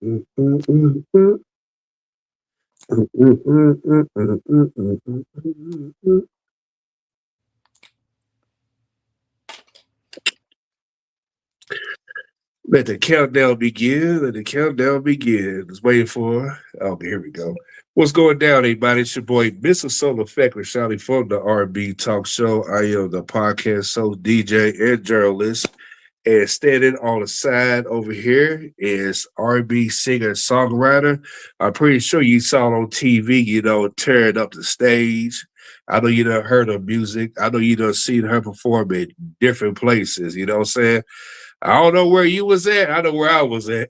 Mm, mm, mm, mm. Mm, mm, mm, mm, mm, mm, mm, mm, mm, mm. Let the countdown begin. Let the countdown begin. Just waiting for. Okay, here we go. What's going down, everybody? It's your boy, Mr. Soul Effect, with Shouty from the R&B Talk Show. I am the podcast host, DJ, and journalist. And standing on the side over here is R&B singer and songwriter. I'm pretty sure you saw it on TV, tearing up the stage. I know you done heard her music. I know you done seen her perform in different places. You know what I'm saying? I don't know where you was at. I know where I was at.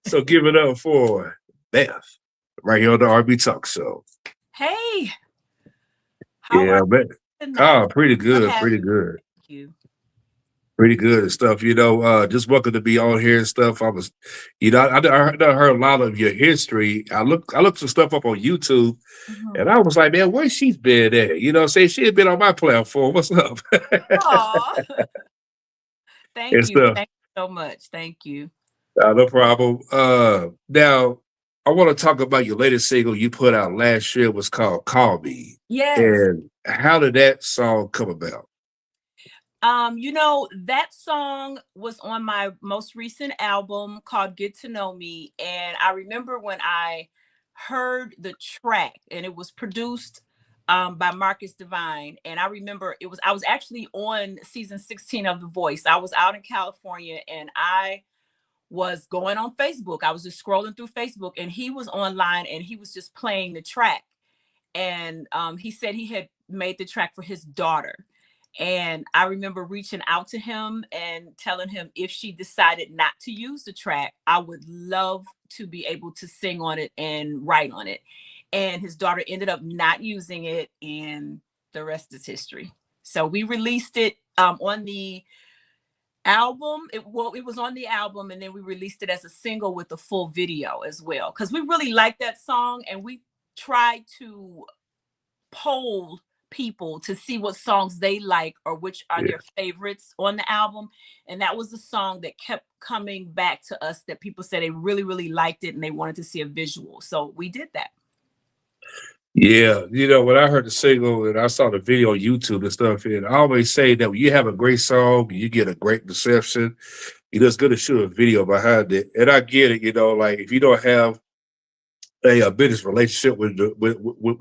So give it up for Beth, right here on the R&B Talk Show. Hey, how are Yeah, man. you tonight? Oh, pretty Good good, pretty having good. you. Pretty good and stuff, just welcome to be on here and stuff. I was, I done heard a lot of your history. I looked some stuff up on YouTube Mhm. and I was like, man, where she's been at? You know, say she had been on my platform. What's up? Aw, And thank you. stuff. Thank you so much. Thank you. No problem. Now I want to talk about your latest single you put out last year was called Call Me. Yes. And how did that song come about? That song was on my most recent album called Get to Know Me. And I remember when I heard the track and it was produced by Marcus Divine. And I remember I was actually on season 16 of The Voice. I was out in California and I was going on Facebook. I was just scrolling through Facebook and he was online and he was just playing the track. And he said he had made the track for his daughter. And I remember reaching out to him and telling him if she decided not to use the track, I would love to be able to sing on it and write on it. And his daughter ended up not using it, and the rest is history. So we released it on the album. It was on the album, and then we released it as a single with the full video as well, because we really like that song and we tried to poll people to see what songs they like or which are Yeah. their favorites on the album. And that was the song that kept coming back to us, that people said they really, really liked it and they wanted to see a visual. So we did that. Yeah, when I heard the single and I saw the video on YouTube and stuff, and I always say that when you have a great song, you get a great reception. It's good to shoot a video behind it. And I get it, like if you don't have a business relationship with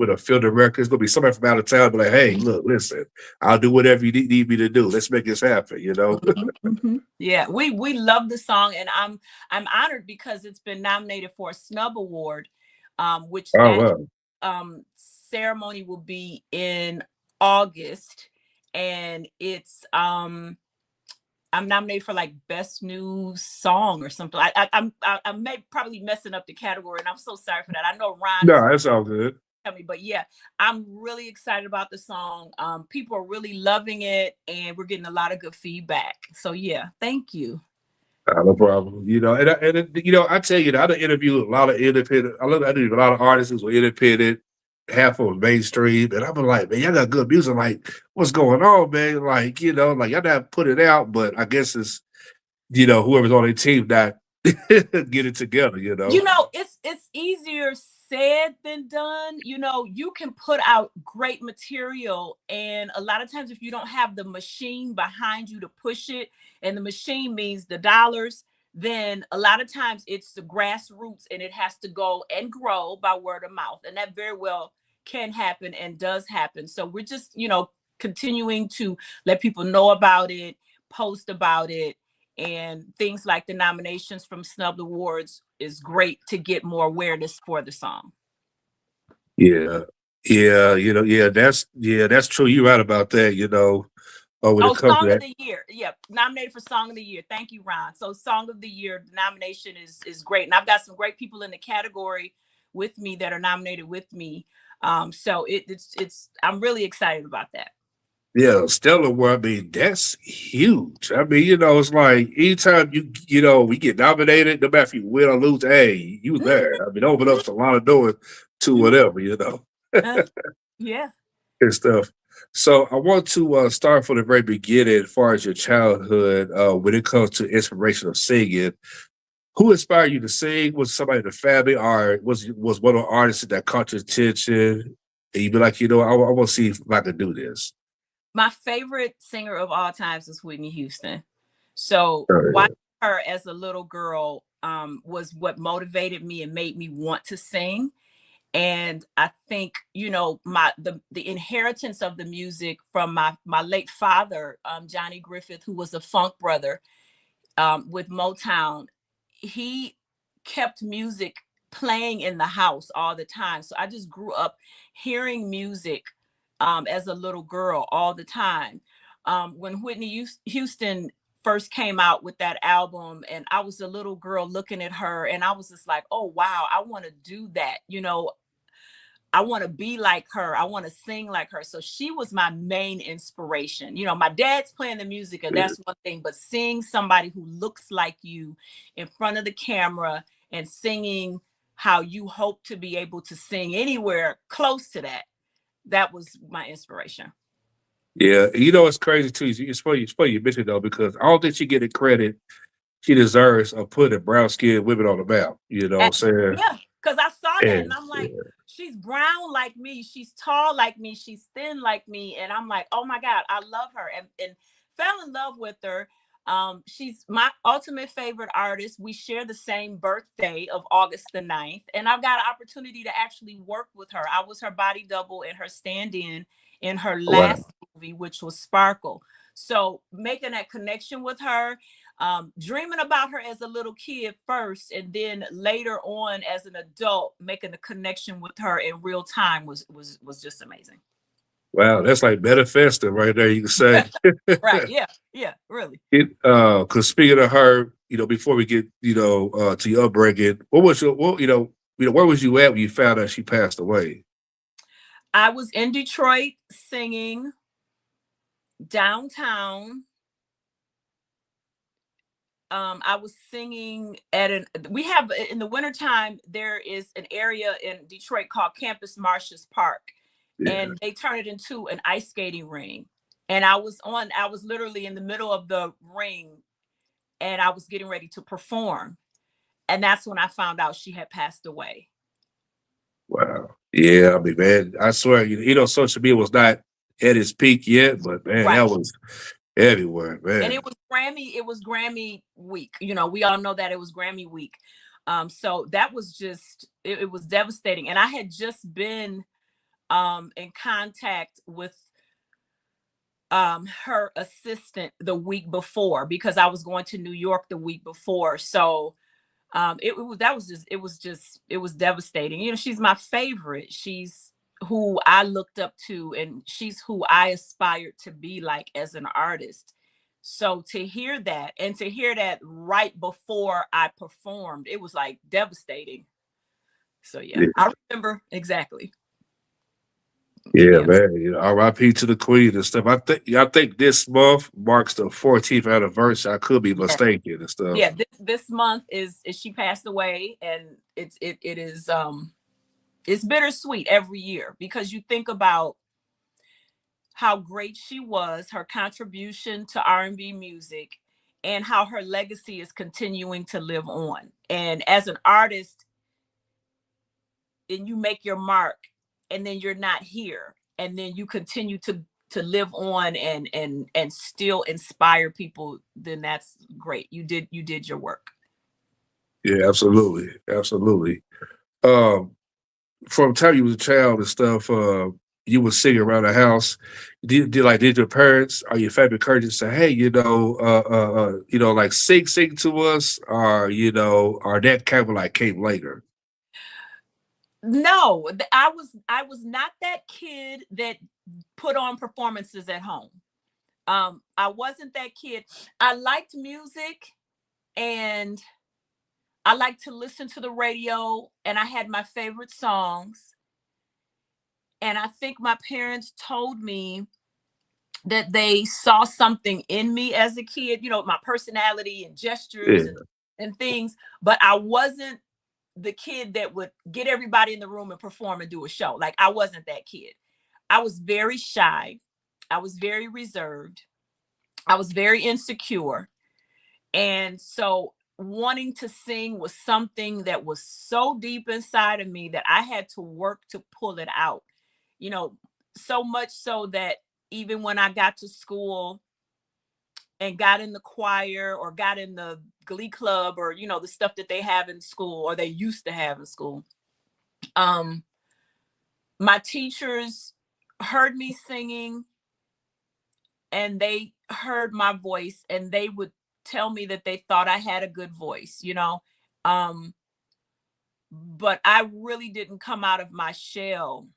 a field director, it's gonna be somebody from out of town, be like, hey, look, listen, I'll do whatever you need me to do. Let's make this happen. Mhm, mhm. Yeah, we love the song, and I'm honored because it's been nominated for a Snub Award, which Oh that wow. ceremony will be in August, and it's I'm nominated for like best new song or something. I may probably messing up the category, and I'm so sorry for that. I know Ron is No, that's all good. tell me, but yeah, I'm really excited about the song. People are really loving it, and we're getting a lot of good feedback. So yeah, thank you. No problem. I tell you, I done interviewed a lot of independent. I do a lot of artists who are independent, half of mainstream, and I'm like, man, y'all got good music. Like, what's going on, man? Like, like y'all not put it out, but I guess it's whoever's on their team not get it together. It's easier said than done. You can put out great material, and a lot of times if you don't have the machine behind you to push it, and the machine means the dollars, then a lot of times it's the grassroots and it has to go and grow by word of mouth, and that very well can happen and does happen. So we're just continuing to let people know about it, post about it, and things like the nominations from Snub Awards is great to get more awareness for the song. Yeah, that's true. You're right about that. When it Oh, comes to Song of that, the Year. Yeah, nominated for Song of the Year. Thank you, Ron. So Song of the Year nomination is great. And I've got some great people in the category with me that are nominated with me. So it's I'm really excited about that. yeah, stellar. Well, I mean, that's huge. I mean, it's like anytime we get nominated, no matter if you win or lose, hey, you there. I mean, open up a lot of doors to Mhm. whatever. Uh, yeah. And stuff. So I want to start from the very beginning, as far as your childhood, when it comes to inspiration of singing. Who inspired you to sing? Was somebody in the family, or was one of the artists that caught your attention? And you be like, I want to see if I can do this. My favorite singer of all times is Whitney Houston. So Oh, yeah. watching her as a little girl was what motivated me and made me want to sing. And I think, the inheritance of the music from my late father, Johnny Griffith, who was a funk brother with Motown, he kept music playing in the house all the time. So I just grew up hearing music as a little girl all the time. When Whitney Houston first came out with that album, and I was a little girl looking at her, and I was just like, oh, wow, I want to do that. I want to be like her. I want to sing like her. So she was my main inspiration. My dad's playing the music, and that's one thing, but seeing somebody who looks like you in front of the camera and singing how you hope to be able to sing anywhere close to that, that was my inspiration. Yeah, it's crazy too. It's funny you mentioned though, because I don't think she get the credit she deserves of putting brown skinned women on the map. You know what I'm saying? Yeah, because I saw that and I'm Yeah. like, she's brown like me, she's tall like me, she's thin like me, and I'm like, oh my God, I love her, and fell in love with her. She's my ultimate favorite artist. We share the same birthday of August the 9th, and I've got an opportunity to actually work with her. I was her body double and her stand-in in her last movie, which was Sparkle. So making that connection with her, dreaming about her as a little kid first, and then later on as an adult, making a connection with her in real time was just amazing. Wow, that's like manifesting right there, you can say. Right. Yeah, really. Because speaking of her, before we get, to your upbringing, where was you at when you found out she passed away? I was in Detroit singing downtown. I was singing we have in the wintertime, there is an area in Detroit called Campus Martius Park, and they turn it into an ice skating ring. And I was literally in the middle of the ring, and I was getting ready to perform. And that's when I found out she had passed away. Wow. Yeah, I mean, man, I swear, social media was not at its peak yet, but man, Right. that was everywhere, man. And it was Grammy week. We all know that it was Grammy week. So that was just, it was devastating. And I had just been in contact with her assistant the week before, because I was going to New York the week before. So it was devastating. She's my favorite. She's who I looked up to, and she's who I aspired to be like as an artist. So to hear that, and to hear that right before I performed, it was like devastating. So yeah. I remember exactly. Yeah, man. R.I.P. to the Queen and stuff. I think this month marks the 14th anniversary. I could be mistaken and stuff. Yeah, this month is she passed away, and it is it's bittersweet every year, because you think about how great she was, her contribution to R&B music, and how her legacy is continuing to live on. And as an artist, and you make your mark, and then you're not here, and then you continue to live on and still inspire people, then that's great. You did your work. Yeah, absolutely. Absolutely. From the time you was a child and stuff, you would sing around the house. Did your parents or your family encourage you to say, hey, like sing to us, or or that kind of like came later? No, I was not that kid that put on performances at home. I wasn't that kid. I liked music, and I liked to listen to the radio, and I had my favorite songs. And I think my parents told me that they saw something in me as a kid, my personality and gestures and things, but I wasn't the kid that would get everybody in the room and perform and do a show. Like, I wasn't that kid. I was very shy. I was very reserved. I was very insecure. And so wanting to sing was something that was so deep inside of me that I had to work to pull it out. You know, so much so that even when I got to school and got in the choir or got in the glee club, or, you know, the stuff that they have in school or they used to have in school, my teachers heard me singing and they heard my voice and they would tell me that they thought I had a good voice, you know. But I really didn't come out of my shell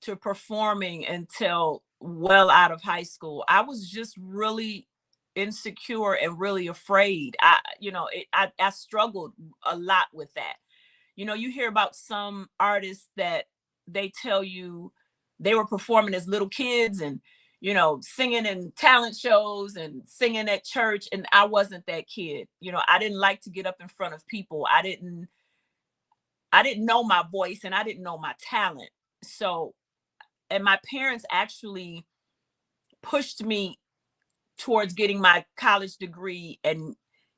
to performing until well out of high school. I was just really insecure and really afraid. I struggled a lot with that. You know, you hear about some artists that they tell you they were performing as little kids and, you know, singing in talent shows and singing at church. And I wasn't that kid. You know, I didn't like to get up in front of people. I didn't know my voice and I didn't know my talent. So, and my parents actually pushed me towards getting my college degree and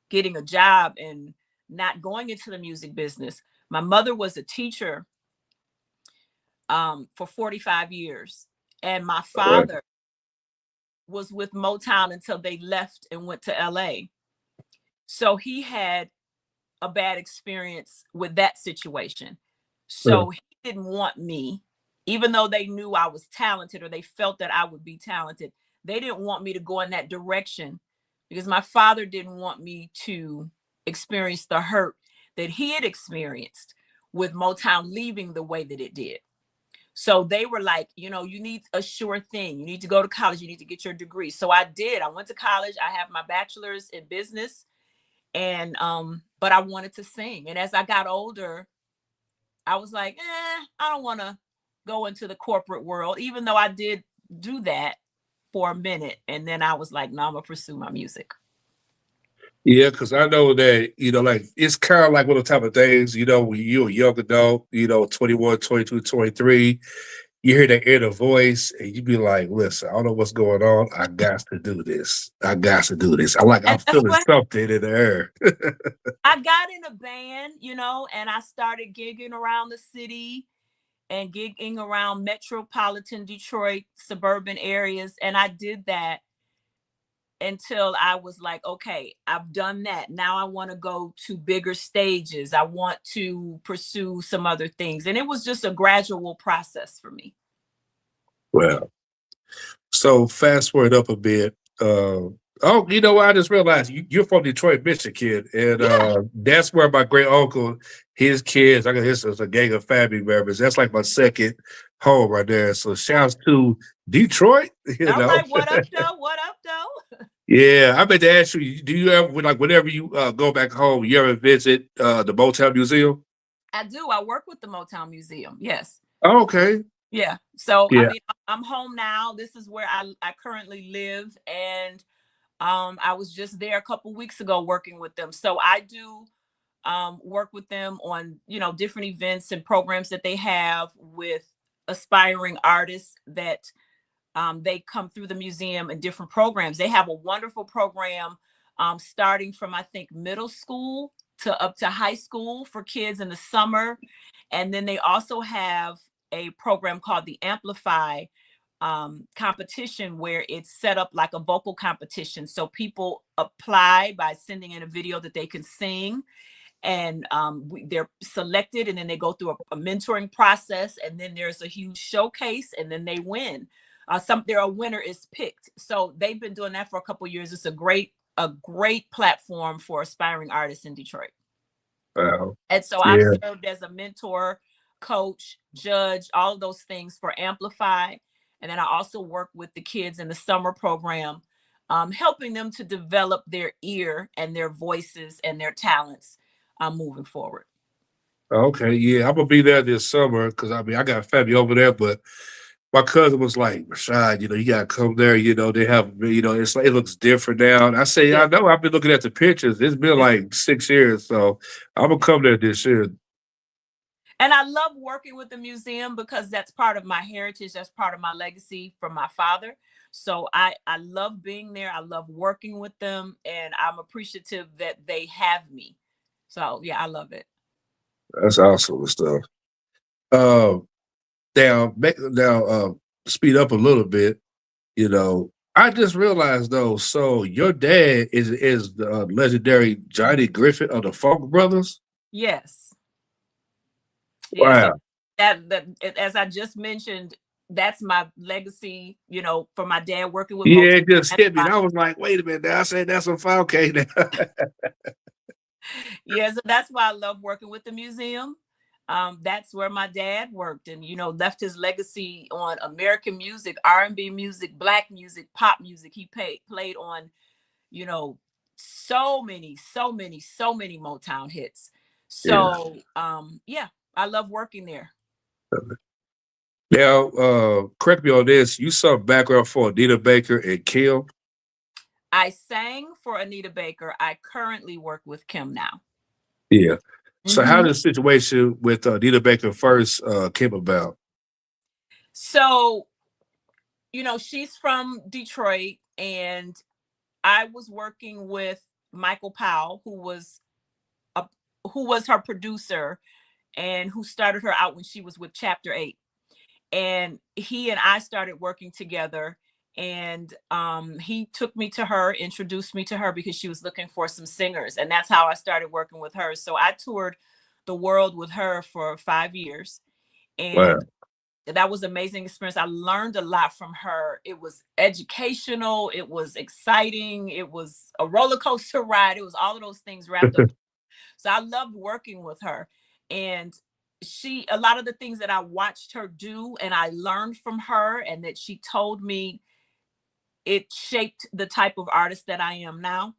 getting a job and not going into the music business. My mother was a teacher for 45 years. And my father was with Motown until they left and went to LA. So he had a bad experience with that situation. So he didn't want me, even though they knew I was talented or they felt that I would be talented. They didn't want me to go in that direction because my father didn't want me to experience the hurt that he had experienced with Motown leaving the way that it did. So they were like, you know, you need a sure thing. You need to go to college. You need to get your degree. So I did. I went to college. I have my bachelor's in business. And but I wanted to sing. And as I got older, I was like, I don't want to go into the corporate world, even though I did do that for a minute. And then I was like, no, I'm gonna pursue my music. Yeah, because I know that, you know, like it's kind of like one of the type of things, you know, when you're a young adult, you know, 21, 22, 23, you hear that inner voice and you be like, listen, I don't know what's going on. I got to do this. I got to do this. I'm And that's feeling what something in the air. I got in a band, you know, and I started gigging around the city and gigging around metropolitan Detroit, suburban areas. And I did that until I was like, okay, I've done that. Now I want to go to bigger stages. I want to pursue some other things. And it was just a gradual process for me. Well, so fast forward up a bit. Oh, you know what? I just realized you're from Detroit, Michigan, and Yeah. that's where my great uncle, his kids, I got his a gang of family members. That's like my second home right there. So shouts to Detroit, you All know. right. What up, though? What up, though? Yeah, I meant to ask you, do you ever like whenever you go back home, you ever visit the Motown Museum? I do. I work with the Motown Museum. Yes. Oh, okay. Yeah. So, I Yeah. mean, I'm home now. This is where I currently live. And I was just there a couple weeks ago working with them. So I do work with them on, you know, different events and programs that they have with aspiring artists that they come through the museum and different programs. They have a wonderful program starting from, I think, middle school to up to high school for kids in the summer. And then they also have a program called the Amplify competition, where it's set up like a vocal competition. So people apply by sending in a video that they can sing, and they're selected, and then they go through a mentoring process, and then there's a huge showcase, and then they win. A winner is picked. So they've been doing that for a couple of years. It's a great platform for aspiring artists in Detroit. Wow. And so I've Yeah. served as a mentor, coach, judge, all of those things for Amplify. And then I also work with the kids in the summer program, helping them to develop their ear and their voices and their talents moving forward. Okay. Yeah, I'm gonna be there this summer because I mean I got family over there, but my cousin was like, Rashad, you know, you gotta come there. You know, they have, you know, it's like it looks different now. And I say, Yeah. I know. I've been looking at the pictures. It's been like 6 years, so I'm gonna come there this year. And I love working with the museum because that's part of my heritage. That's part of my legacy from my father. So I love being there. I love working with them, and I'm appreciative that they have me. So yeah, I love it. That's awesome and stuff. Uh, now, speed up a little bit. You know, I just realized though. So your dad is the legendary Johnny Griffith of the Funk Brothers. Yes. Yeah. So Wow. as I just mentioned, that's my legacy, for my dad working with Yeah, Motown. it just hit me. And I was like, wait a minute. Now I said that's a 5K now. Yeah, so that's why I love working with the museum. That's where my dad worked, and left his legacy on American music, R&B music, black music, pop music. He played on, you know, so many Motown hits. Yeah. So yeah, I love working there. Now, correct me on this. You saw background for Anita Baker and Kem. I sang for Anita Baker. I currently work with Kem now. Yeah. So how Mhm. did the situation with Anita Baker first came about? So, she's from Detroit, and I was working with Michael Powell, a, who was her producer and who started her out when she was with Chapter 8. And he and I started working together, and he took me to her, introduced me to her because she was looking for some singers, and that's how I started working with her. So I toured the world with her for 5 years, Wow. and that was an amazing experience. I learned a lot from her. It was educational, it was exciting, it was a roller coaster ride, it was all of those things wrapped up. So I loved working with her. And a lot of the things that I watched her do and I learned from her and that she told me, it shaped the type of artist that I am now.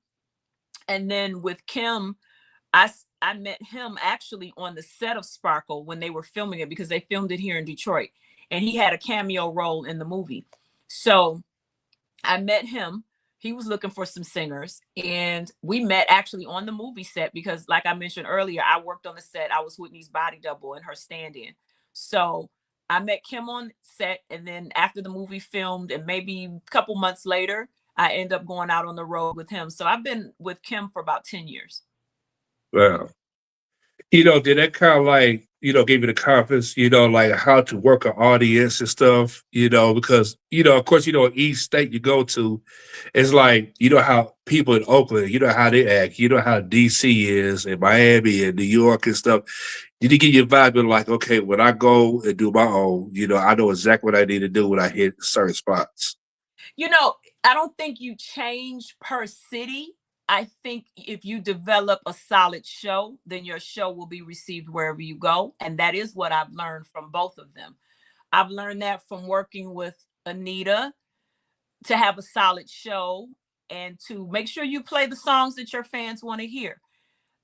And then with Kem, I met him actually on the set of Sparkle when they were filming it, because they filmed it here in Detroit, and he had a cameo role in the movie. So I met him. He was looking for some singers, and we met actually on the movie set because, like I mentioned earlier, I worked on the set. I was Whitney's body double and her stand-in. So I met Kem on set, and then after the movie filmed, and maybe a couple months later, I end up going out on the road with him. So I've been with Kem for about 10 years. Wow. Did that kind of like, give you the confidence, like how to work an audience and stuff, because, of course, each state you go to, it's like, how people in Oakland, how they act, how DC is and Miami and New York and stuff. Did you get your vibe of like, okay, when I go and do my own, I know exactly what I need to do when I hit certain spots? I don't think you change per city. I think if you develop a solid show, then your show will be received wherever you go. And that is what I've learned from both of them. I've learned that from working with Anita, to have a solid show and to make sure you play the songs that your fans want to hear.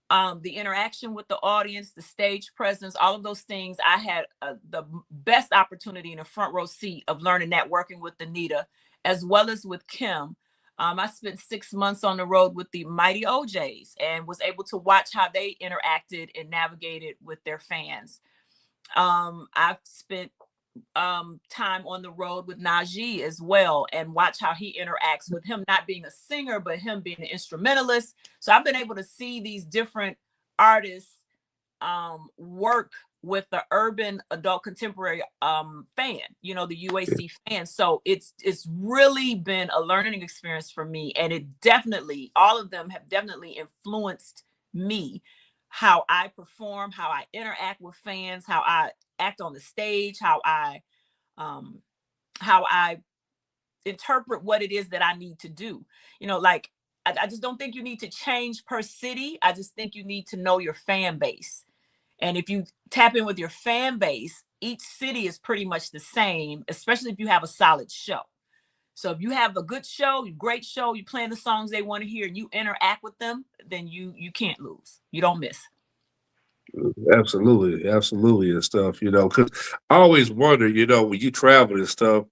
The interaction with the audience, the stage presence, all of those things. I had the best opportunity in a front row seat of learning that working with Anita, as well as with Kem. I spent 6 months on the road with the Mighty OJs and was able to watch how they interacted and navigated with their fans. I've spent time on the road with Najee as well, and watch how he interacts with him not being a singer, but him being an instrumentalist. So I've been able to see these different artists work with the urban adult contemporary fan, the UAC fan. So it's really been a learning experience for me, and all of them have definitely influenced me, how I perform, how I interact with fans, how I act on the stage, how I interpret what it is that I need to do. Like I just don't think you need to change per city. I just think you need to know your fan base. And if you tap in with your fan base, each city is pretty much the same, especially if you have a solid show. So if you have a good show, great show, you're playing the songs they want to hear, and you interact with them, then you can't lose. You don't miss. Absolutely, absolutely, and stuff, because I always wonder, when you travel and stuff,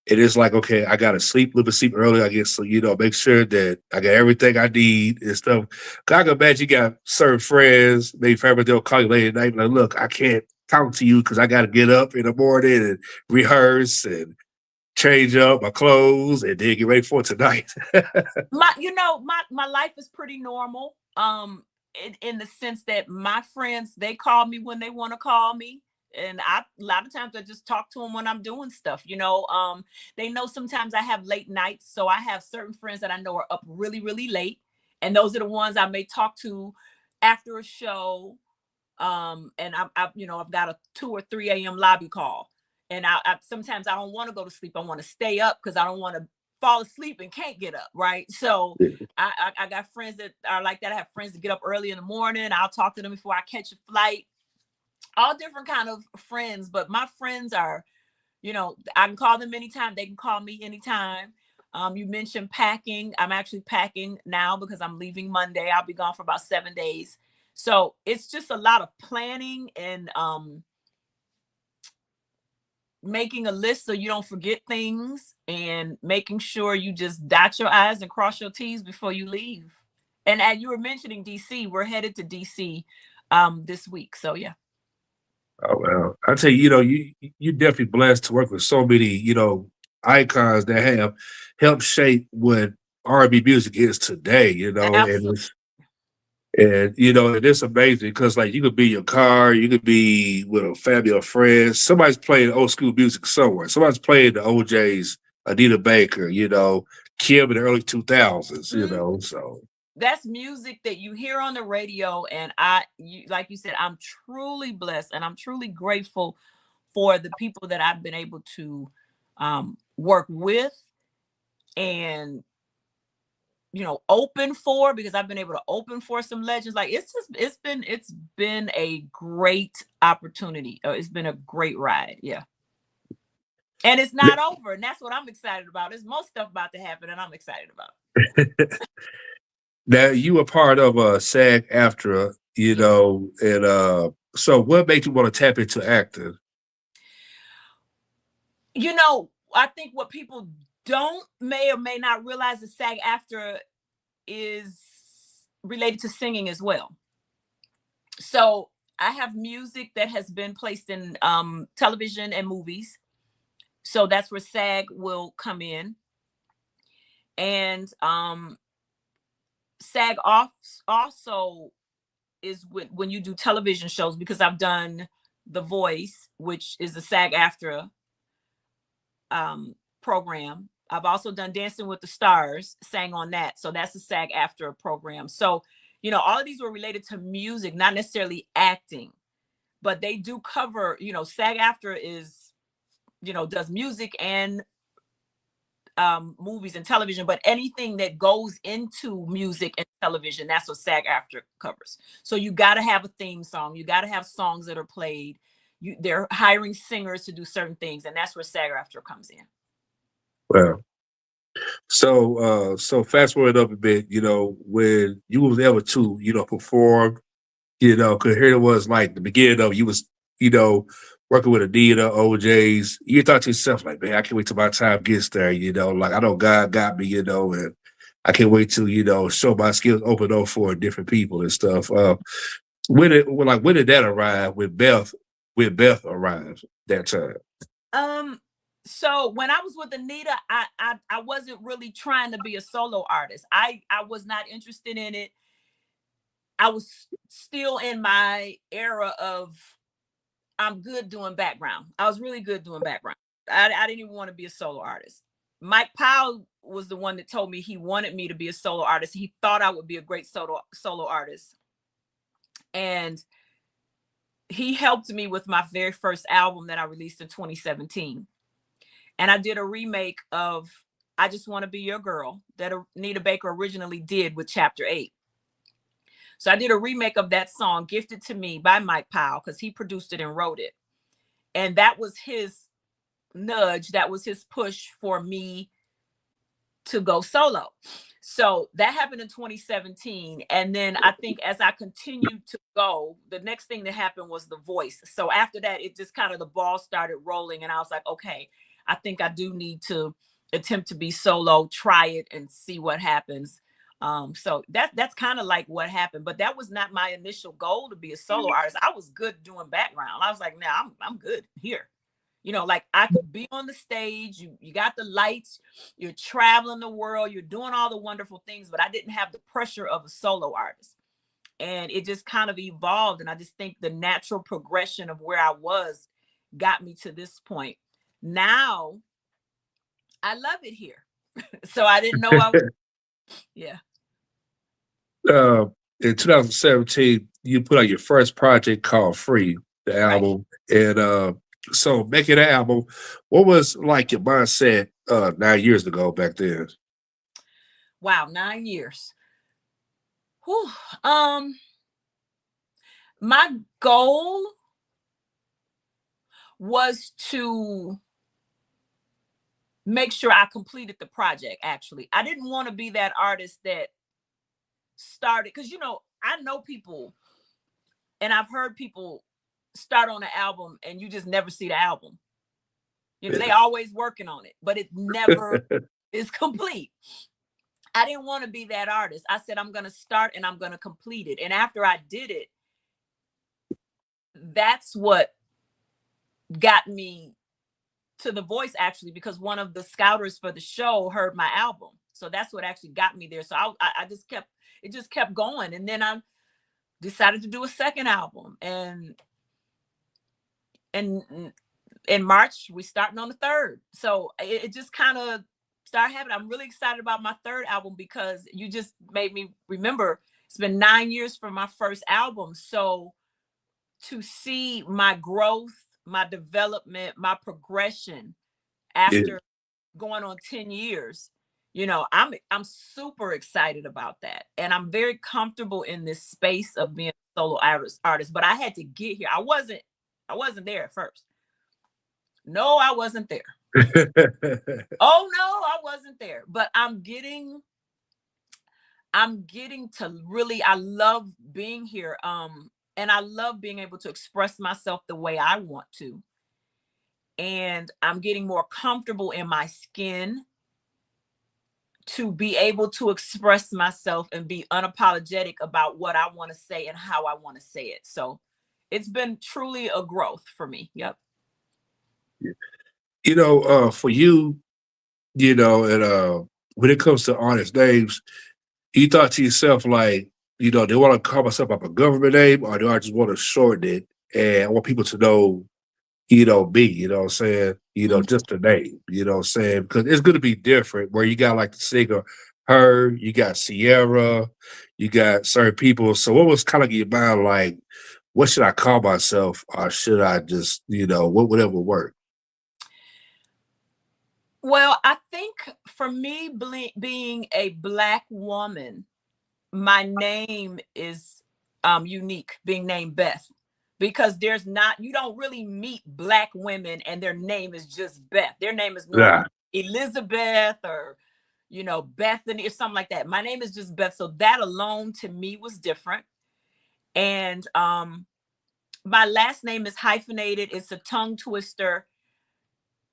it is like, okay, I gotta sleep a little bit sleep early, I guess, so make sure that I got everything I need and stuff. 'Cause I can imagine you got certain friends, maybe family, they'll call you late at night, like, look, I can't talk to you because I gotta get up in the morning and rehearse and change up my clothes, and then get ready for tonight. My life is pretty normal. In the sense that my friends, they call me when they want to call me. And a lot of times I just talk to them when I'm doing stuff, they know sometimes I have late nights. So I have certain friends that I know are up really, really late. And those are the ones I may talk to after a show. And I've got a 2 or 3 a.m. lobby call. And I sometimes I don't want to go to sleep. I want to stay up because I don't want to fall asleep and can't get up. Right. So I got friends that are like that. I have friends that get up early in the morning. I'll talk to them before I catch a flight. All different kind of friends, but my friends are, I can call them anytime. They can call me anytime. You mentioned packing. I'm actually packing now because I'm leaving Monday. I'll be gone for about 7 days. So it's just a lot of planning and making a list so you don't forget things and making sure you just dot your I's and cross your T's before you leave. And as you were mentioning DC, we're headed to DC this week. So yeah. Oh well, I tell you, you're definitely blessed to work with so many, icons that have helped shape what R&B music is today. Absolutely. And it's amazing because like you could be in your car, you could be with a family or friends. Somebody's playing old school music somewhere. Somebody's playing the OJ's, Anita Baker, Kem in the early 2000s. So that's music that you hear on the radio. And like you said, I'm truly blessed and I'm truly grateful for the people that I've been able to work with and, open for, because I've been able to open for some legends. Like it's been a great opportunity. It's been a great ride. Yeah. And it's not over. And that's what I'm excited about. There's most stuff about to happen and I'm excited about. Now you were part of SAG-AFTRA, and so what made you want to tap into acting? I think what people may or may not realize is SAG-AFTRA is related to singing as well. So I have music that has been placed in television and movies. So that's where SAG will come in. And SAG also is when you do television shows, because I've done The Voice, which is a SAG-AFTRA program. I've also done Dancing with the Stars, sang on that. So that's a SAG-AFTRA program. So, all of these were related to music, not necessarily acting, but they do cover, SAG-AFTRA is, does music and movies and television, but anything that goes into music and television, that's what SAG-AFTRA covers. So you got to have a theme song. You got to have songs that are played. They're hiring singers to do certain things, and that's where SAG-AFTRA comes in. Well, so fast forward up a bit, when you was able to, perform, because here it was like the beginning of you was, working with Anita, OJ's. You thought to yourself, like, man, I can't wait till my time gets there, like I know God got me, and I can't wait to, show my skills, open up for different people and stuff. When did that arrive when Beth arrived that time? So when I was with Anita, I wasn't really trying to be a solo artist. I was not interested in it. I was still in my era of I'm good doing background. I was really good doing background. I didn't even want to be a solo artist. Mike Powell was the one that told me he wanted me to be a solo artist. He thought I would be a great solo artist. And he helped me with my very first album that I released in 2017. And I did a remake of I Just Want to Be Your Girl that Anita Baker originally did with Chapter 8. So I did a remake of that song, Gifted to Me by Mike Powell, because he produced it and wrote it. And that was his nudge. That was his push for me to go solo. So that happened in 2017. And then I think as I continued to go, the next thing that happened was The Voice. So after that, it just kind of the ball started rolling. And I was like, okay, I think I do need to attempt to be solo, try it and see what happens. So that's kind of like what happened, but that was not my initial goal to be a solo artist. I was good doing background. I was like, nah, I'm good here. You know, like I could be on the stage, you got the lights, you're traveling the world, you're doing all the wonderful things, but I didn't have the pressure of a solo artist. And it just kind of evolved. And I just think the natural progression of where I was got me to this point. Now I love it here. So I didn't know I was, yeah. uh, in 2017, you put out your first project called Free, the Right. album. And so making that album, what was like your mindset 9 years ago back then? Wow, 9 years. Whew. My goal was to make sure I completed the project. Actually, I didn't want to be that artist that started, because, you know, I know people and I've heard people start on an album and you just never see the album. You know, they always working on it, but it never is complete. I didn't want to be that artist. I said, I'm going to start and I'm going to complete it. And after I did it, that's what got me to The Voice, actually, because one of the scouters for the show heard my album. So that's what actually got me there. So I just kept, it just kept going. And then I decided to do a second album. And in March, we starting on the third. So it just kind of started happening. I'm really excited about my third album because you just made me remember it's been 9 years from my first album. So to see my growth, my development, my progression after going on 10 years, you know, I'm super excited about that. And I'm very comfortable in this space of being a solo artist, but I had to get here. I wasn't there at first. No, I wasn't there. Oh no, I wasn't there. But I'm getting to really, I love being here. And I love being able to express myself the way I want to. And I'm getting more comfortable in my skin to be able to express myself and be unapologetic about what I want to say and how I want to say it. So it's been truly a growth for me. Yep. You know, for you, you know, and when it comes to honest names, you thought to yourself, like, you know, do I want to call myself up a government name or do I just want to shorten it and I want people to know, you know, me, you know what I'm saying? You know, just the name, you know what I'm saying? Because it's going to be different where you got like the singer, her, you got Sierra, you got certain people. So what was kind of your mind like, what should I call myself or should I just, you know, whatever work? Well, I think for me, being a Black woman, my name is unique, being named Beth, because there's not, you don't really meet Black women and their name is just Beth. Their name is normally Elizabeth or, you know, Bethany or something like that. My name is just Beth. So that alone to me was different. And my last name is hyphenated. It's a tongue twister.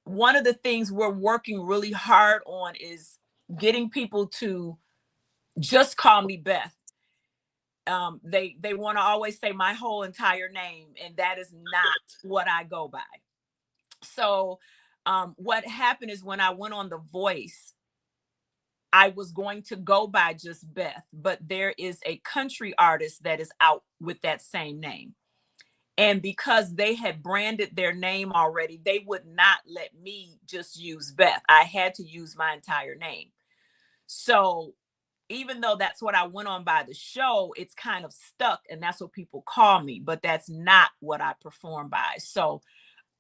One of the things we're working really hard on is getting people to just call me Beth. They want to always say my whole entire name, and that is not what I go by. So what happened is when I went on The Voice, I was going to go by just Beth, but there is a country artist that is out with that same name. And because they had branded their name already, they would not let me just use Beth. I had to use my entire name. So even though that's what I went on by the show, it's kind of stuck and that's what people call me, but that's not what I perform by. So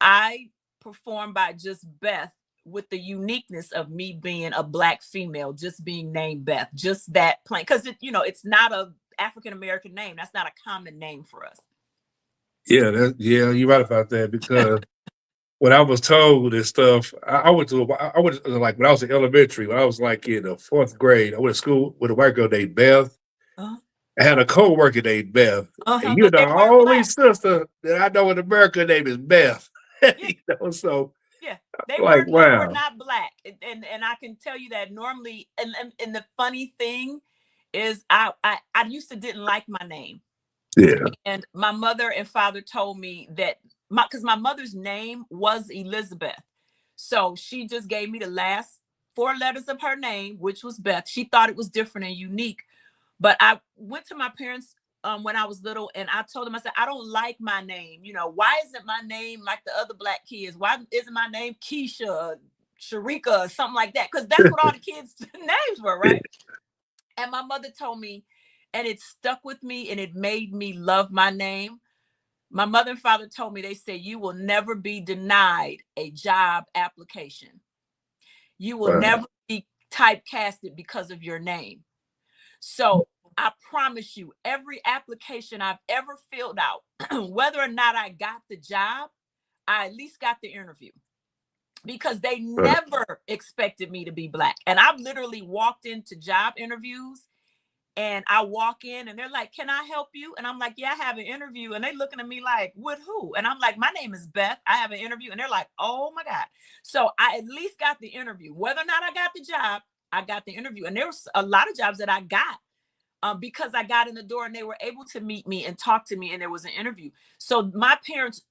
I perform by just Beth with the uniqueness of me being a Black female, just being named Beth, just that plain, because you know, it's not a African-American name. That's not a common name for us. Yeah, yeah, you're right about that because when I was told this stuff, I went to like when I was in elementary, when I was like in the fourth grade, I went to school with a white girl named Beth. Uh-huh. I had a co-worker named Beth. And you're But the they weren't only Black. sister that I know in America named is Beth. Yeah. You know, so Yeah, they like, were they were wow. not Black, and I can tell you that normally. And the funny thing is, I used to didn't like my name, Yeah. and my mother and father told me that because my mother's name was Elizabeth. So she just gave me the last 4 letters of her name, which was Beth. She thought it was different and unique. But I went to my parents when I was little, and I told them, I said, I don't like my name. You know, why isn't my name like the other Black kids? Why isn't my name Keisha, Sharika, or something like that? Because that's what all the kids' names were, right? And my mother told me, and it stuck with me, and it made me love my name. My mother and father told me, they said, you will never be denied a job application. You will never be typecasted because of your name. So I promise you, every application I've ever filled out, whether or not I got the job, I at least got the interview, because they never expected me to be Black. And I've literally walked into job interviews, and I walk in and they're like, can I help you? And I'm like, yeah, I have an interview. And they looking at me like, with who? And I'm like, my name is Beth. I have an interview. And they're like, oh my God. So I at least got the interview. Whether or not I got the job, I got the interview. And there was a lot of jobs that I got because I got in the door and they were able to meet me and talk to me, and there was an interview. So my parents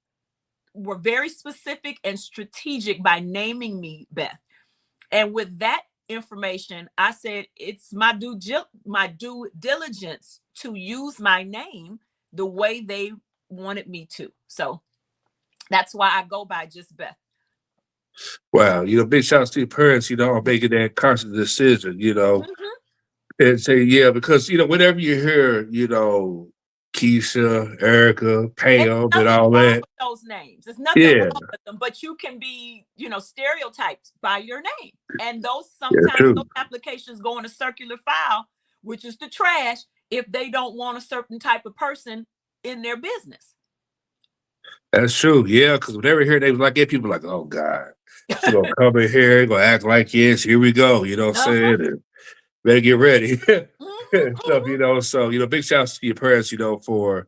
were very specific and strategic by naming me Beth. And with that information, I said, it's my due diligence to use my name the way they wanted me to. So that's why I go by just Beth. Wow, big shout out to your parents, on making that conscious decision, and say, yeah, because whenever you hear, Keisha, Erica, Pam, and all that, those names, there's nothing wrong with them, but you can be, stereotyped by your name, and those sometimes those applications go in a circular file, which is the trash, if they don't want a certain type of person in their business. That's true, yeah, because whenever you hear names like that, people are like, oh God, she's gonna come in here, gonna act like, yes, here we go, you know what I'm saying? And better get ready. Stuff, so, big shout out to your parents, for,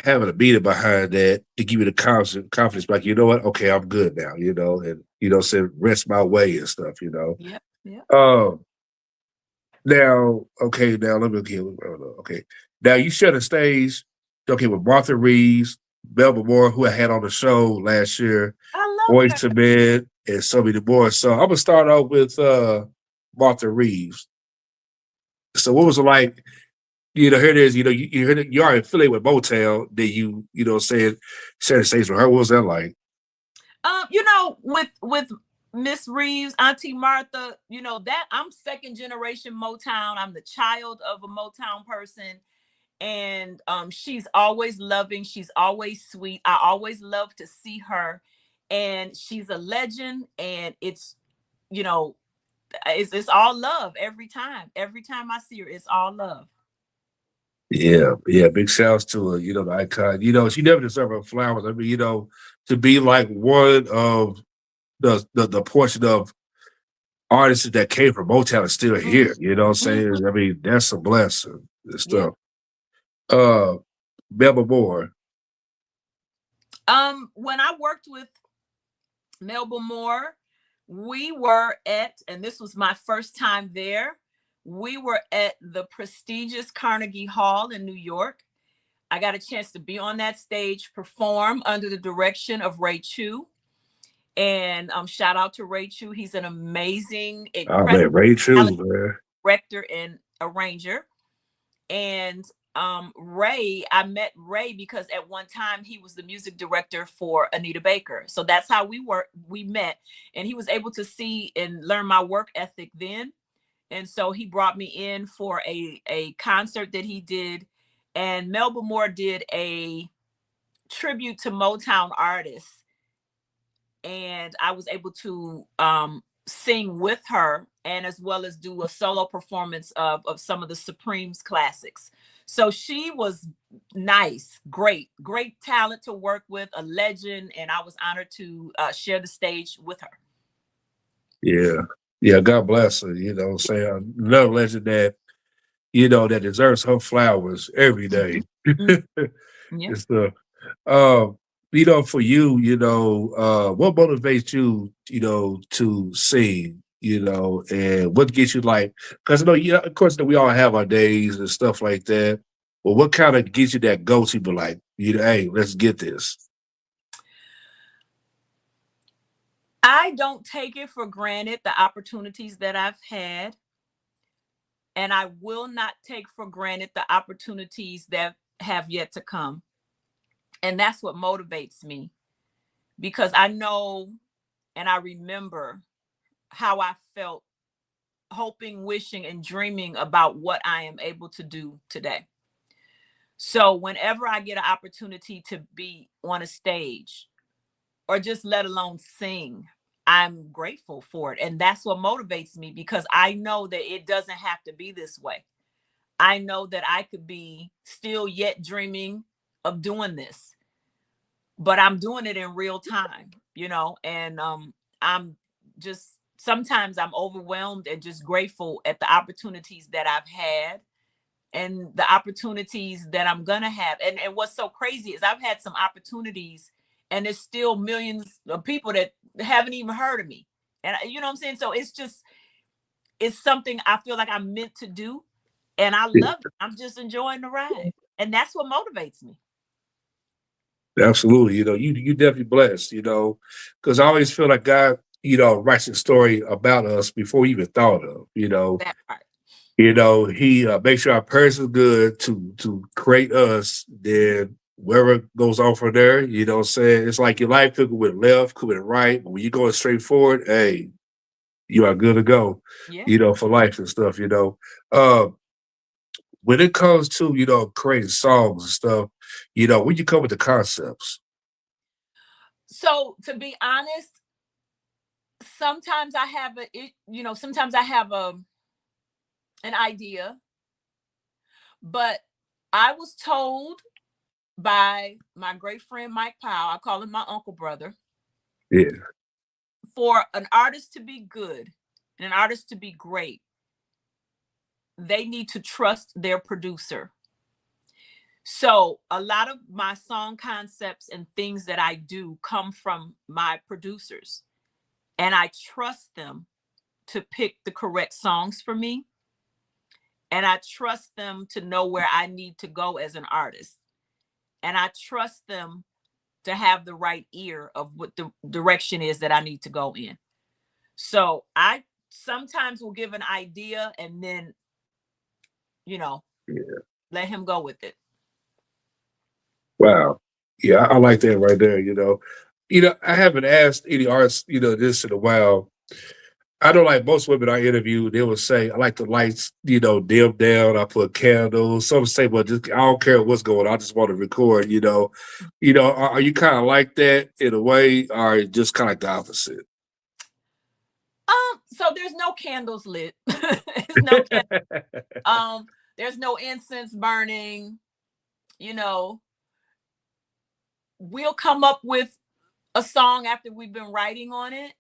having a meaning behind that to give you the confidence, like, you know what, okay, I'm good now, and, say, rest my way and stuff, Yeah. Now, okay, now let me get, okay. Now you share the stage, okay, with Martha Reeves, Melba Moore, who I had on the show last year, Boyz II Men, and so many more. So I'm gonna start off with Martha Reeves. So what was it like? Here it is. You are affiliated with Motown. Then share the stage with her. What was that like? With Miss Reeves, Auntie Martha, that I'm second generation Motown. I'm the child of a Motown person, and she's always loving. She's always sweet. I always love to see her, and she's a legend. And it's it's all love every time. Every time I see her, it's all love. Yeah. Big shouts to her, the icon. She never deserved her flowers. I mean, to be like one of the portion of artists that came from Motown is still here. You know what I'm saying? I mean, that's a blessing and stuff. Melba Moore. When I worked with Melba Moore, we were and this was my first time there, we were at the prestigious Carnegie Hall in New York. I got a chance to be on that stage, perform under the direction of Ray Chu. And shout out to Ray Chu. He's an amazing, incredible Ray Chu, director and arranger. And I met Ray because at one time he was the music director for Anita Baker. So that's how we met. And he was able to see and learn my work ethic then. And so he brought me in for a concert that he did. And Melba Moore did a tribute to Motown artists. And I was able to sing with her, and as well as do a solo performance of some of the Supremes classics. So she was nice, great talent to work with, a legend, and I was honored to share the stage with her. Yeah, God bless her, saying another legend that, that deserves her flowers every day. Yeah. Stuff. For you, what motivates you, to sing, and what gets you because of course we all have our days and stuff like that. But what kind of gets you that go-to, but like, hey, let's get this? I don't take it for granted the opportunities that I've had. And I will not take for granted the opportunities that have yet to come. And that's what motivates me, because I know and I remember how I felt hoping, wishing, and dreaming about what I am able to do today. So whenever I get an opportunity to be on a stage or just let alone sing, I'm grateful for it. And that's what motivates me, because I know that it doesn't have to be this way. I know that I could be still yet dreaming of doing this, but I'm doing it in real time, and I'm just, sometimes I'm overwhelmed and just grateful at the opportunities that I've had and the opportunities that I'm gonna have. And what's so crazy is I've had some opportunities and there's still millions of people that haven't even heard of me. And you know what I'm saying? So it's something I feel like I'm meant to do. And I Yeah, love it. I'm just enjoying the ride. And that's what motivates me. absolutely. You definitely blessed, because I always feel like God, writes a story about us before we even thought of, That part. He makes sure our parents are good to create us, then wherever goes on from there, what I'm saying? It's like your life could go with left, could with right, but when you're going straight forward, hey, you are good to go, Yeah. for life and stuff, Uh, when it comes to, creating songs and stuff, when you come with the concepts. So to be honest, sometimes I have sometimes I have an idea, but I was told by my great friend Mike Powell, I call him my uncle brother, Yeah, for an artist to be good and an artist to be great, they need to trust their producer. So a lot of my song concepts and things that I do come from my producers, and I trust them to pick the correct songs for me. And I trust them to know where I need to go as an artist. And I trust them to have the right ear of what the direction is that I need to go in. So I sometimes will give an idea and then, you know, yeah. let him go with it. Wow. Yeah, I like that right there, I haven't asked any artists, this in a while. I know, like most women I interview, they will say, I like the lights, dim down. I put candles. Some say, well, just I don't care what's going on. I just want to record, are you kind of like that in a way, or just kind of like the opposite? So there's no candles lit. There's no there's no incense burning, you know. We'll come up with a song after we've been writing on it,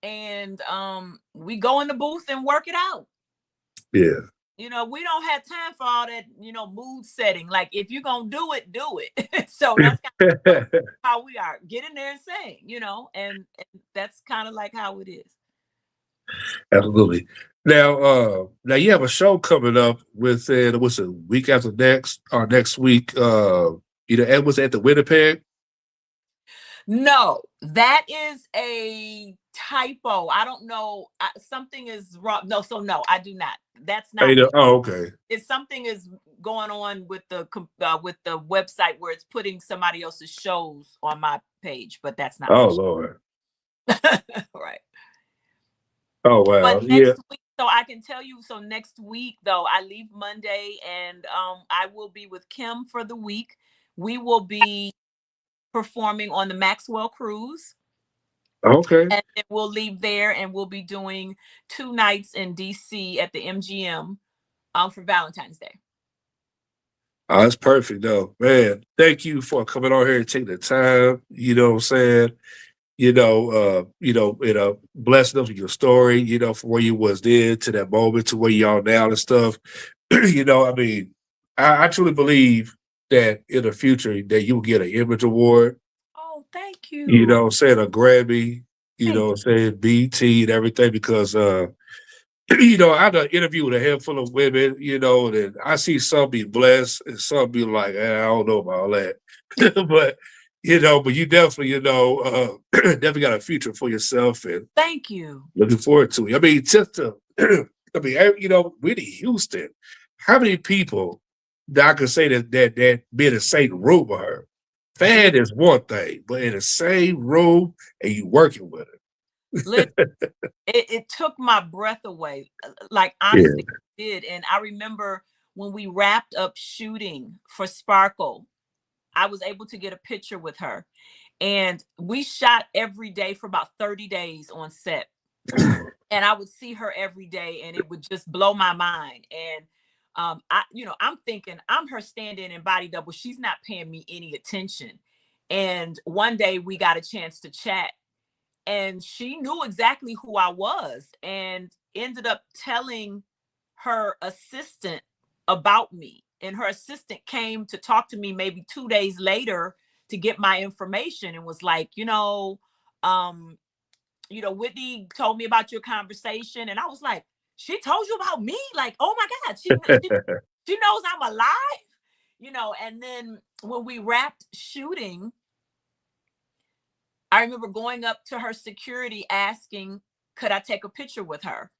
and we go in the booth and work it out. Yeah. We don't have time for all that, mood setting. Like, if you're gonna do it, do it. So that's kind of how we are. Get in there and sing, and that's kind of like how it is. Absolutely. Now you have a show coming up within what's it, week after next or next week? And was at the Winnipeg. No, that is a typo. I don't know. Something is wrong. No, so no, I do not. That's not me. Oh, okay. If something is going on with the website where it's putting somebody else's shows on my page, but that's not Oh my Lord. show. Right. Oh wow. But Yeah. next week, so I can tell you, so next week though, I leave Monday, and I will be with Kem for the week. We will be performing on the Maxwell cruise. Okay. And then we'll leave there and we'll be doing 2 nights in DC at the MGM for Valentine's Day. Oh, that's perfect though. Man, thank you for coming on here and taking the time. You know what I'm saying? Blessing us with your story, from where you was then to that moment to where you are now and stuff. I mean, I truly believe that in the future that you will get an Image Award, Oh, thank you. saying a Grammy, Thank saying BT and everything, because I done interviewed a handful of women, and I see some be blessed and some be like, I don't know about all that. but but you definitely, definitely got a future for yourself and Thank you. looking forward to it. I mean, just to, I mean, Whitney Houston, how many people that I could say that be in the same room with her? Fan is one thing, but in the same room and you working with Listen, her. it took my breath away. Like, Yeah. honestly, it did. And I remember when we wrapped up shooting for Sparkle, I was able to get a picture with her. And we shot every day for about 30 days on set. And I would see her every day and it would just blow my mind. And I'm thinking I'm her stand-in and body double. She's not paying me any attention. And one day we got a chance to chat and she knew exactly who I was and ended up telling her assistant about me. And her assistant came to talk to me maybe 2 days later to get my information and was like, Whitney told me about your conversation. And I was like, she told you about me? Like, oh my God, she knows I'm alive, and then when we wrapped shooting, I remember going up to her security asking, could I take a picture with her?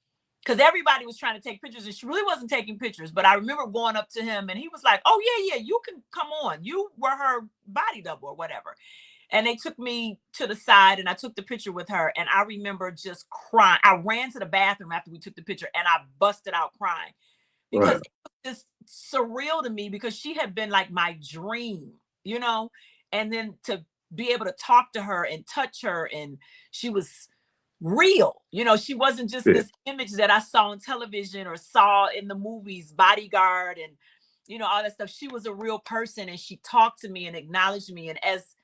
Because everybody was trying to take pictures and she really wasn't taking pictures. But I remember going up to him and he was like, oh, yeah, you can come on. You were her body double or whatever. And they took me to the side and I took the picture with her. And I remember just crying. I ran to the bathroom after we took the picture and I busted out crying because Right. it was just surreal to me because she had been like my dream, and then to be able to talk to her and touch her, and she was real. She wasn't just Yeah. this image that I saw on television or saw in the movies, Bodyguard and all that stuff. She was a real person and she talked to me and acknowledged me. And as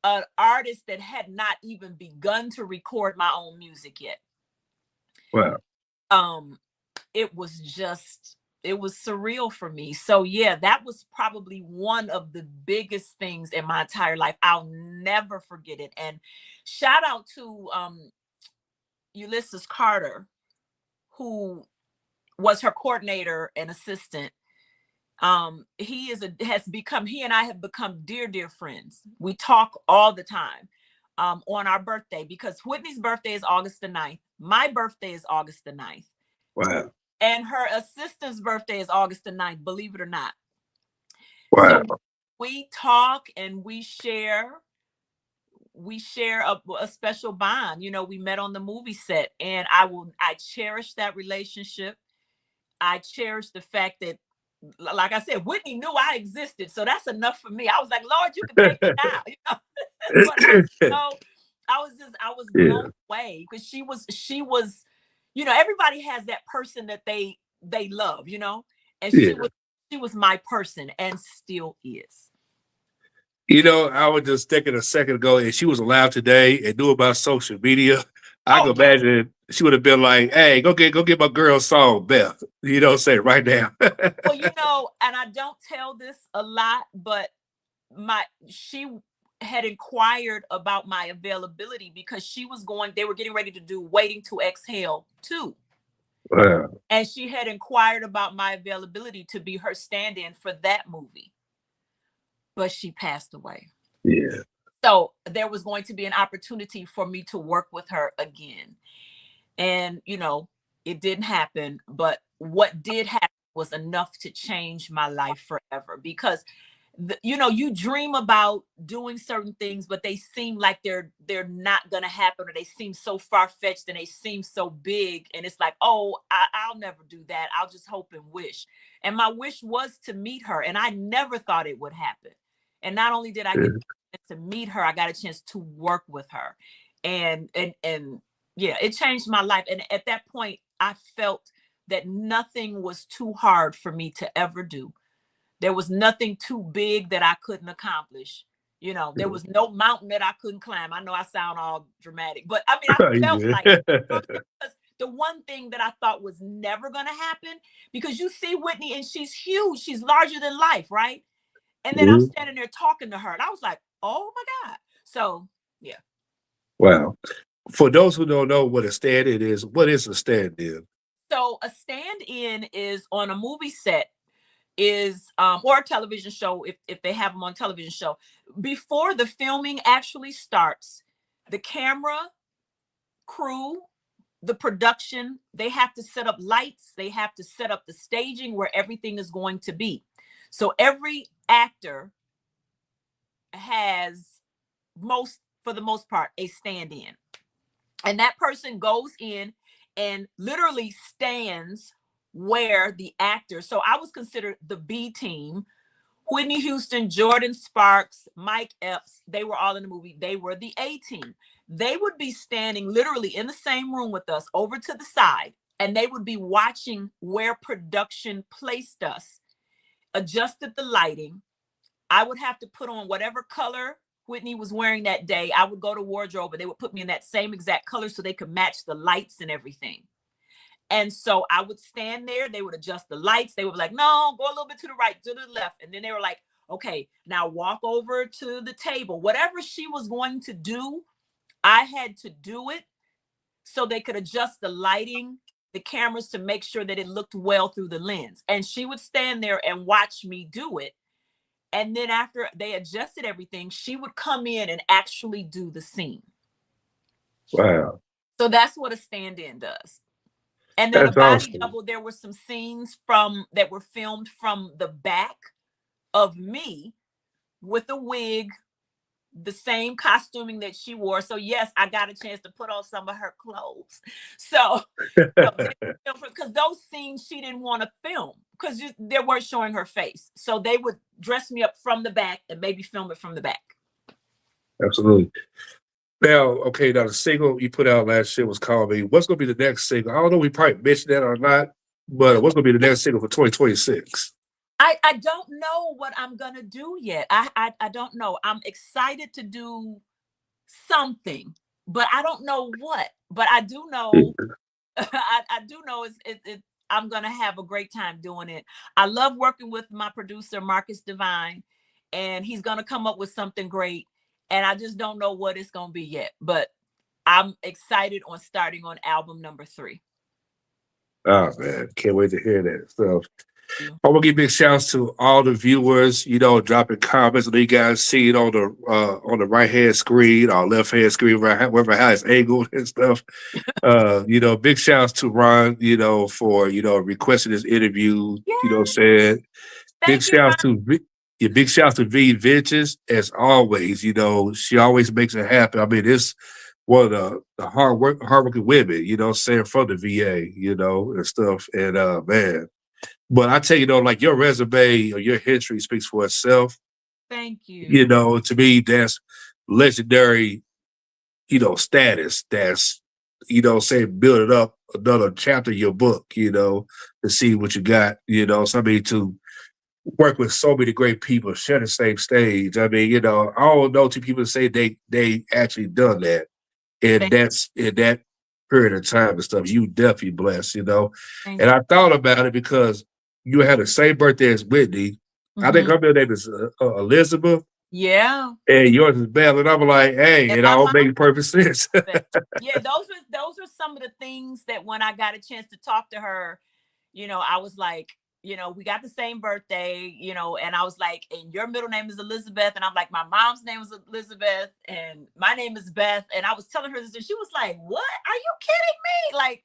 an artist that had not even begun to record my own music yet, Wow. it was surreal for me. So yeah, that was probably one of the biggest things in my entire life. I'll never forget it. And shout out to Ulysses Carter, who was her coordinator and assistant. He and I have become dear friends. We talk all the time on our birthday, because Whitney's birthday is August the 9th. My birthday is August the 9th. Wow. And her assistant's birthday is August the 9th, believe it or not. Wow. So we talk and we share a special bond. We met on the movie set, and I cherish that relationship. I cherish the fact that, like I said, Whitney knew I existed. So that's enough for me. I was like, Lord, you can take it now. But I was blown away because she was, everybody has that person that they love, and she was my person and still is. I was just thinking a second ago, and she was alive today and knew about social media. I can imagine she would have been like, "Hey, go get my girl's song, Beth." Say it right now. Well, and I don't tell this a lot, but she had inquired about my availability because they were getting ready to do Waiting to Exhale 2. Wow. And she had inquired about my availability to be her stand-in for that movie. But she passed away. Yeah. So there was going to be an opportunity for me to work with her again. And, it didn't happen. But what did happen was enough to change my life forever, because you dream about doing certain things, but they seem like they're not going to happen, or they seem so far-fetched and they seem so big. And it's like, oh, I'll never do that. I'll just hope and wish. And my wish was to meet her. And I never thought it would happen. And not only did I get to meet her, I got a chance to work with her. And yeah, it changed my life. And at that point, I felt that nothing was too hard for me to ever do. There was nothing too big that I couldn't accomplish. There was no mountain that I couldn't climb. I know I sound all dramatic, but I mean, I felt like it. The one thing that I thought was never going to happen, because you see Whitney and she's huge. She's larger than life, right? And then I'm standing there talking to her and I was like, oh my God. So, yeah. Wow. For those who don't know what a stand-in is, what is a stand-in? So a stand-in is on a movie set is or a television show if they have them on television show. Before the filming actually starts, the camera crew, the production, they have to set up lights, they have to set up the staging where everything is going to be. So every actor has for the most part a stand-in. And that person goes in and literally stands where the actor. So I was considered the B team. Whitney Houston, Jordan Sparks, Mike Epps, they were all in the movie. They were the A team. They would be standing literally in the same room with us over to the side, and they would be watching where production placed us, adjusted the lighting. I would have to put on whatever color Whitney was wearing that day. I would go to wardrobe and they would put me in that same exact color so they could match the lights and everything. And so I would stand there, they would adjust the lights. They would be like, no, go a little bit to the right, to the left. And then they were like, okay, now walk over to the table. Whatever she was going to do, I had to do it so they could adjust the lighting, the cameras to make sure that it looked well through the lens. And she would stand there and watch me do it. And then after they adjusted everything, she would come in and actually do the scene. Wow. So that's what a stand-in does. And then That's a body awesome. double, there were some scenes that were filmed from the back of me with a wig, the same costuming that she wore. So yes, I got a chance to put on some of her clothes. So because those scenes she didn't want to film because they weren't showing her face. So they would dress me up from the back and maybe film it from the back. Absolutely. Now, okay, now the single you put out last year was Call Me. What's going to be the next single? I don't know if we probably mentioned that or not, but what's going to be the next single for 2026? I don't know what I'm going to do yet. I don't know. I'm excited to do something, but I don't know what. But I do know, I do know I'm going to have a great time doing it. I love working with my producer, Marcus Divine, and he's going to come up with something great. And I just don't know what it's going to be yet, but I'm excited on starting on album number 3. Oh man, can't wait to hear that stuff. I want to give big shouts to all the viewers, dropping comments. I know you guys see it on the right hand screen or left hand screen, wherever how it's angled and stuff. Big shouts to Ron, for requesting this interview. Yay. You know what I'm saying? Big shouts to V Vinces, as always. She always makes it happen. I mean, it's one of the hardworking women, saying from the VA, and stuff. And man. But I tell you, like your resume or your history speaks for itself. Thank you. To me, that's legendary, status. That's, building up another chapter of your book, to see what you got, So I mean, to work with so many great people, share the same stage. I mean, I don't know two people say they actually done that. And that's in that period of time and stuff. You definitely blessed, And I thought about it because you had the same birthday as Whitney. Mm-hmm. I think her middle name is Elizabeth. Yeah. And yours is Belle. And I'm like, hey, it all makes perfect sense. Yeah, those were some of the things that when I got a chance to talk to her, I was like, we got the same birthday, and I was like, and your middle name is Elizabeth. And I'm like, my mom's name is Elizabeth and my name is Beth. And I was telling her this and she was like, what? Are you kidding me? Like,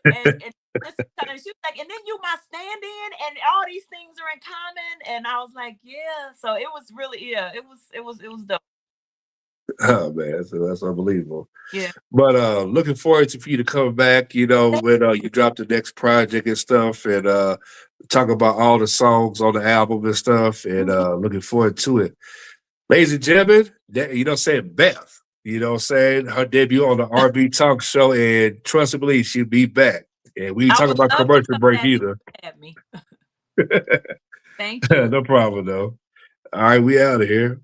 and she was like, and then you my stand-in and all these things are in common. And I was like, yeah. So it was really, it was dope. Oh man, so that's unbelievable. Yeah. But looking forward for you to come back, when you drop the next project and stuff, and talk about all the songs on the album and stuff, and looking forward to it. Ladies and gentlemen, Beth, her debut on the R&B talk show, and trust and believe she'll be back. And we talk about commercial break either. Thank you. No problem though. All right, we out of here.